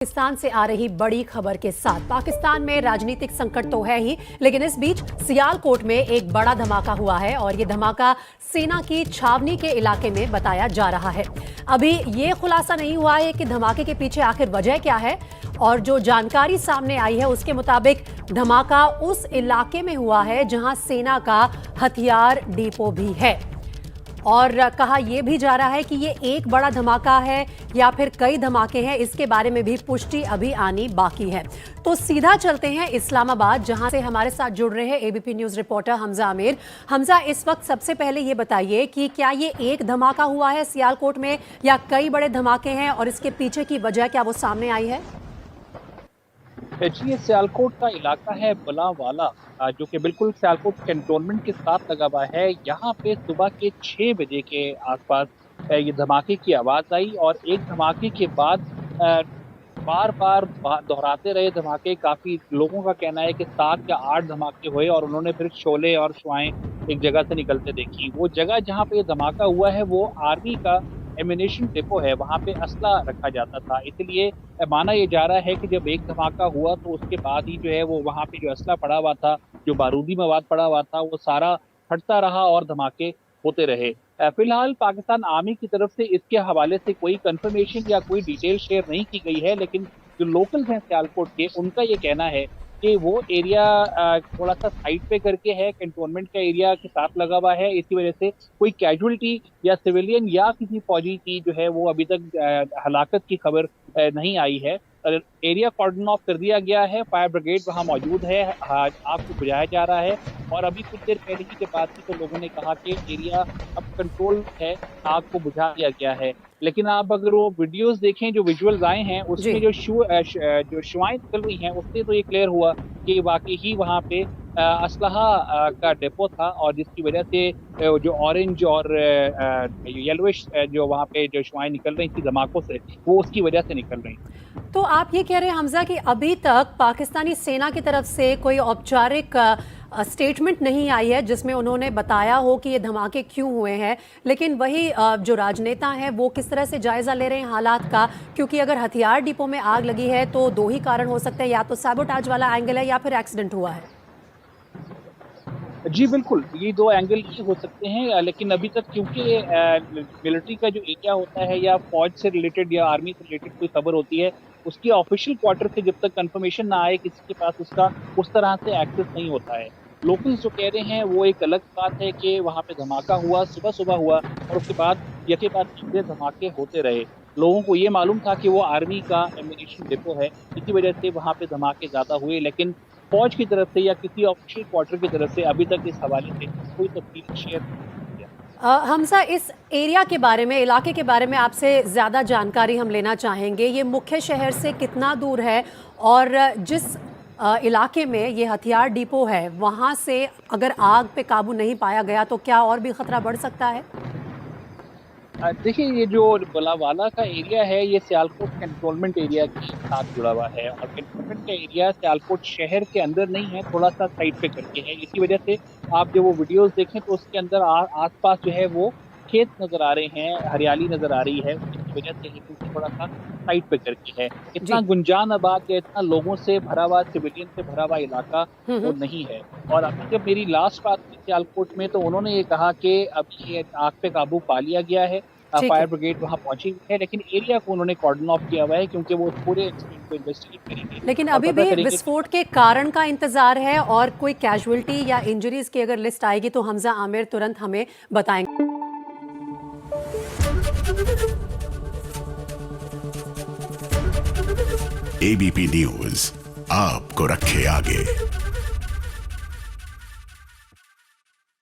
पाकिस्तान से आ रही बड़ी खबर के साथ पाकिस्तान में राजनीतिक संकट तो है ही, लेकिन इस बीच सियालकोट में एक बड़ा धमाका हुआ है और ये धमाका सेना की छावनी के इलाके में बताया जा रहा है। अभी ये खुलासा नहीं हुआ है कि धमाके के पीछे आखिर वजह क्या है, और जो जानकारी सामने आई है उसके मुताबिक धमाका उस इलाके में हुआ है जहां सेना का हथियार डिपो भी है। और कहा यह भी जा रहा है कि ये एक बड़ा धमाका है या फिर कई धमाके हैं, इसके बारे में भी पुष्टि अभी आनी बाकी है। तो सीधा चलते हैं इस्लामाबाद, जहां से हमारे साथ जुड़ रहे हैं ABP news reporter Hamza Aamir. Hamza, इस वक्त सबसे पहले ये बताइए कि क्या ये एक धमाका हुआ है सियालकोट में या कई बड़े धमाके हैं, और इसके पीछे की वजह क्या वो सामने आई है? जी, ये सियालकोट का इलाका है बलावाला, जो कि बिल्कुल सियालकोट कैंटोनमेंट के साथ लगा हुआ है। यहाँ पे सुबह के 6 बजे के आसपास ये धमाके की आवाज़ आई और एक धमाके के बाद बार बार दोहराते रहे धमाके। काफ़ी लोगों का कहना है कि 7 या 8 धमाके हुए और उन्होंने फिर शोले और शुआएं एक जगह से निकलते देखी। वो जगह जहाँ पे ये धमाका हुआ है वो आर्मी का एम्यूनेशन डिपो है, वहाँ पे असला रखा जाता था। इसलिए माना ये जा रहा है कि जब एक धमाका हुआ तो उसके बाद ही जो है वो वहाँ पे जो असला पड़ा हुआ था, जो बारूदी मवाद पड़ा हुआ था, वो सारा फटता रहा और धमाके होते रहे। फिलहाल पाकिस्तान आर्मी की तरफ से इसके हवाले से कोई कंफर्मेशन या कोई डिटेल शेयर नहीं की गई है, लेकिन जो लोकल्स हैं सियालकोट के, उनका ये कहना है कि वो एरिया थोड़ा सा साइड पे करके है, कैंटोनमेंट का एरिया के साथ लगा हुआ है। इसी वजह से कोई कैजुअलिटी या सिविलियन या किसी फौजी की जो है वो अभी तक हलाकत की खबर नहीं आई है। एरिया कॉर्डन ऑफ कर दिया गया है, फायर ब्रिगेड वहाँ मौजूद है, आग को बुझाया जा रहा है। और अभी कुछ देर पहले की जब बात की तो लोगों ने कहा कि एरिया अब कंट्रोल है, आग को बुझा दिया गया है। लेकिन आप अगर वो वीडियोस देखें, जो विजुअल्स आए हैं, उसमें जो शुआएं निकल रही हैं, उससे तो ये क्लियर हुआ कि वाकई ही वहाँ पे असलहा का डिपो था, और जिसकी वजह से जो ऑरेंज और येलोइश जो वहाँ पे जो शुआएं निकल रही थी धमाकों से, वो उसकी वजह से निकल रही। तो आप ये कह रहे हैं हमजा कि अभी तक पाकिस्तानी सेना की तरफ से कोई औपचारिक स्टेटमेंट नहीं आई है जिसमें उन्होंने बताया हो कि ये धमाके क्यों हुए हैं, लेकिन वही जो राजनेता हैं वो किस तरह से जायजा ले रहे हैं हालात का? क्योंकि अगर हथियार डिपो में आग लगी है तो दो ही कारण हो सकते हैं, या तो सैबोटाज वाला एंगल है या फिर एक्सीडेंट हुआ है। जी बिल्कुल, ये 2 एंगल ही हो सकते हैं, लेकिन अभी तक क्योंकि मिलिट्री का जो एरिया होता है या फौज से रिलेटेड या आर्मी से रिलेटेड कोई खबर होती है, उसकी ऑफिशियल क्वार्टर से जब तक कंफर्मेशन ना आए किसी के पास, उसका उस तरह से एक्सेस नहीं होता है। लोकल्स जो कह रहे हैं वो एक अलग बात है कि वहाँ पे धमाका हुआ, सुबह-सुबह हुआ और उसके बाद यके बाद दूसरे धमाके होते रहे। लोगों को ये मालूम था कि वो आर्मी का एम्यूनेशन डिपो है, इसी वजह से वहाँ पे धमाके ज़्यादा हुए, लेकिन फौज की तरफ से या किसी ऑफिशियल क्वार्टर की तरफ से अभी तक इस हवाले से कोई तफसील शेयर नहीं किया। हमजा, इस एरिया के बारे में, इलाके के बारे में आपसे ज़्यादा जानकारी हम लेना चाहेंगे। ये मुख्य शहर से कितना दूर है, और जिस इलाके में ये हथियार डिपो है वहाँ से अगर आग पे काबू नहीं पाया गया तो क्या और भी खतरा बढ़ सकता है? देखिए, ये जो बलावाला का एरिया है ये सियालकोट कैंटोनमेंट एरिया के साथ जुड़ा हुआ है, और कैंटोनमेंट का एरिया सियालकोट शहर के अंदर नहीं है, थोड़ा सा साइड पे करके है। इसी वजह से आप जब वो वीडियोस देखें तो उसके अंदर आसपास जो है वो खेत नजर आ रहे हैं, हरियाली नजर आ रही है, इसकी वजह से ही क्योंकि थोड़ा सा साइड पे करके है। इतना गुंजान आबाद या इतना लोगों से भरा हुआ, सिविलियन से भरा हुआ इलाका वो नहीं है। और अभी जब मेरी लास्ट बात थी सियालकोट में तो उन्होंने ये कहा कि अभी ये आग पे काबू पा लिया गया है, फायर ब्रिगेड वहाँ पहुंची है, लेकिन एरिया को उन्होंने कॉर्डन ऑफ किया हुआ है क्योंकि वो पूरे इंसिडेंट को इन्वेस्टिगेट करेंगे। लेकिन अभी भी विस्फोट के कारण का इंतजार है, और कोई कैजुअलिटी या इंजरीज की अगर लिस्ट आएगी तो हमजा आमिर तुरंत हमें बताएंगे। एबीपी न्यूज आपको रखे आगे।